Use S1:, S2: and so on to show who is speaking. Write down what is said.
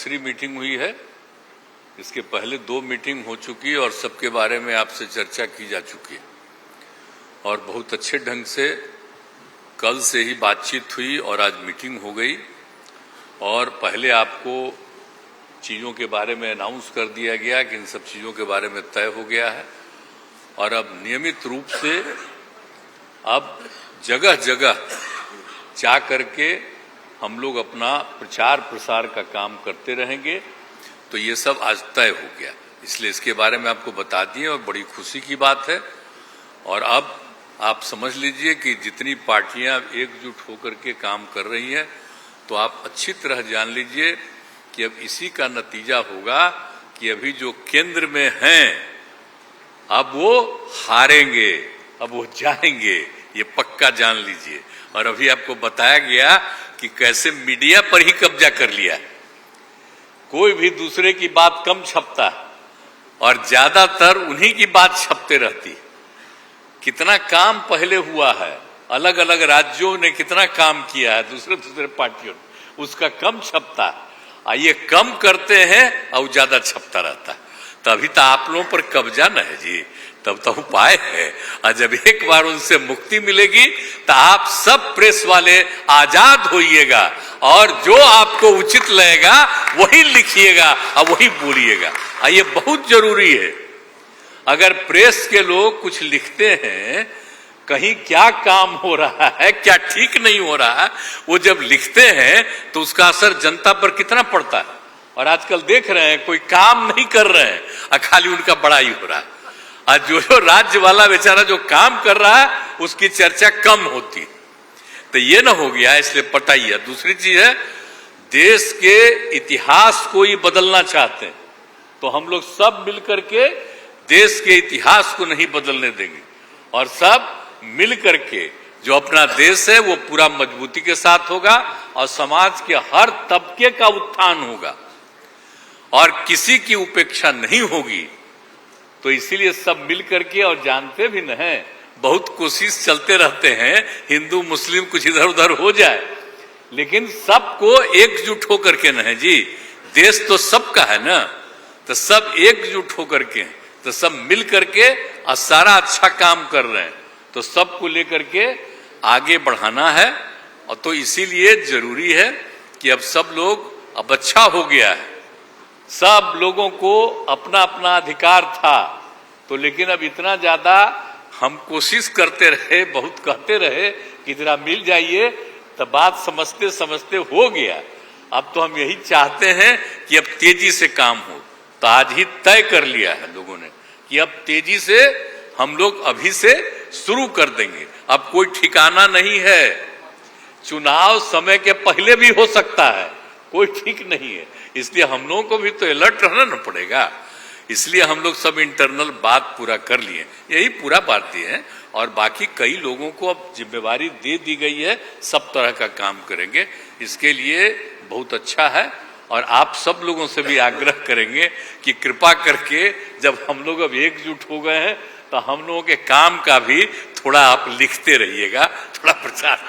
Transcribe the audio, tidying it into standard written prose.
S1: तीसरी मीटिंग हुई है। इसके पहले 2 मीटिंग हो चुकी है और सबके बारे में आपसे चर्चा की जा चुकी है और बहुत अच्छे ढंग से कल से ही बातचीत हुई और आज मीटिंग हो गई। और पहले आपको चीज़ों के बारे में अनाउंस कर दिया गया कि इन सब चीज़ों के बारे में तय हो गया है और अब नियमित रूप से अब जगह जगह जा करके हम लोग अपना प्रचार प्रसार का काम करते रहेंगे। तो ये सब आज तय हो गया, इसलिए इसके बारे में आपको बता दिए और बड़ी खुशी की बात है। और अब आप समझ लीजिए कि जितनी पार्टियां एकजुट होकर के काम कर रही हैं, तो आप अच्छी तरह जान लीजिए कि अब इसी का नतीजा होगा कि अभी जो केंद्र में हैं अब वो हारेंगे, अब वो जाएंगे, ये पक्का जान लीजिए। और अभी आपको बताया गया कि कैसे मीडिया पर ही कब्जा कर लिया, कोई भी दूसरे की बात कम छपता और ज्यादातर उन्हीं की बात छपते रहती। कितना काम पहले हुआ है, अलग अलग राज्यों ने कितना काम किया है दूसरे पार्टियों ने, उसका कम छपता है। ये कम करते हैं और ज्यादा छपता रहता है। तभी तो आप लोगों पर कब्जा न है जी, तब तो उपाय है। और जब एक बार उनसे मुक्ति मिलेगी तो आप सब प्रेस वाले आजाद होइएगा और जो आपको उचित लगेगा वही लिखिएगा और वही बोलिएगा। ये बहुत जरूरी है। अगर प्रेस के लोग कुछ लिखते हैं, कहीं क्या काम हो रहा है, क्या ठीक नहीं हो रहा है, वो जब लिखते हैं तो उसका असर जनता पर कितना पड़ता है। और आजकल देख रहे हैं कोई काम नहीं कर रहे हैं और खाली उनका बड़ाई हो रहा है। आज जो राज्य वाला बेचारा जो काम कर रहा है उसकी चर्चा कम होती। तो ये ना हो गया, इसलिए पता ही है। दूसरी चीज है, देश के इतिहास को ही बदलना चाहते हैं तो हम लोग सब मिलकर के देश के इतिहास को नहीं बदलने देंगे और सब मिल करके जो अपना देश है वो पूरा मजबूती के साथ होगा और समाज के हर तबके का उत्थान होगा और किसी की उपेक्षा नहीं होगी। तो इसीलिए सब मिल करके, और जानते भी न हैं, बहुत कोशिश चलते रहते हैं हिंदू मुस्लिम कुछ इधर उधर हो जाए, लेकिन सबको एकजुट होकर के न है जी, देश तो सबका है ना, तो सब एकजुट होकर के, तो सब मिल करके और सारा अच्छा काम कर रहे हैं, तो सबको लेकर के आगे बढ़ाना है। और तो इसीलिए जरूरी है कि अब सब लोग, अब अच्छा हो गया है, सब लोगों को अपना अपना अधिकार था, तो लेकिन अब इतना ज्यादा हम कोशिश करते रहे, बहुत कहते रहे कि जरा मिल जाइए, तो बात समझते समझते हो गया। अब तो हम यही चाहते हैं कि अब तेजी से काम हो। तो आज ही तय कर लिया है लोगों ने कि अब तेजी से हम लोग अभी से शुरू कर देंगे। अब कोई ठिकाना नहीं है, चुनाव समय के पहले भी हो सकता है, कोई ठीक नहीं है। इसलिए हम लोगों को भी तो अलर्ट रहना न पड़ेगा। इसलिए हम लोग सब इंटरनल बात पूरा कर लिए, यही पूरा बात ये है। और बाकी कई लोगों को अब जिम्मेवारी दे दी गई है, सब तरह का काम करेंगे। इसके लिए बहुत अच्छा है और आप सब लोगों से भी आग्रह करेंगे कि कृपा करके जब हम लोग अब एकजुट हो गए हैं तो हम लोगों के काम का भी थोड़ा आप लिखते रहिएगा, थोड़ा प्रचार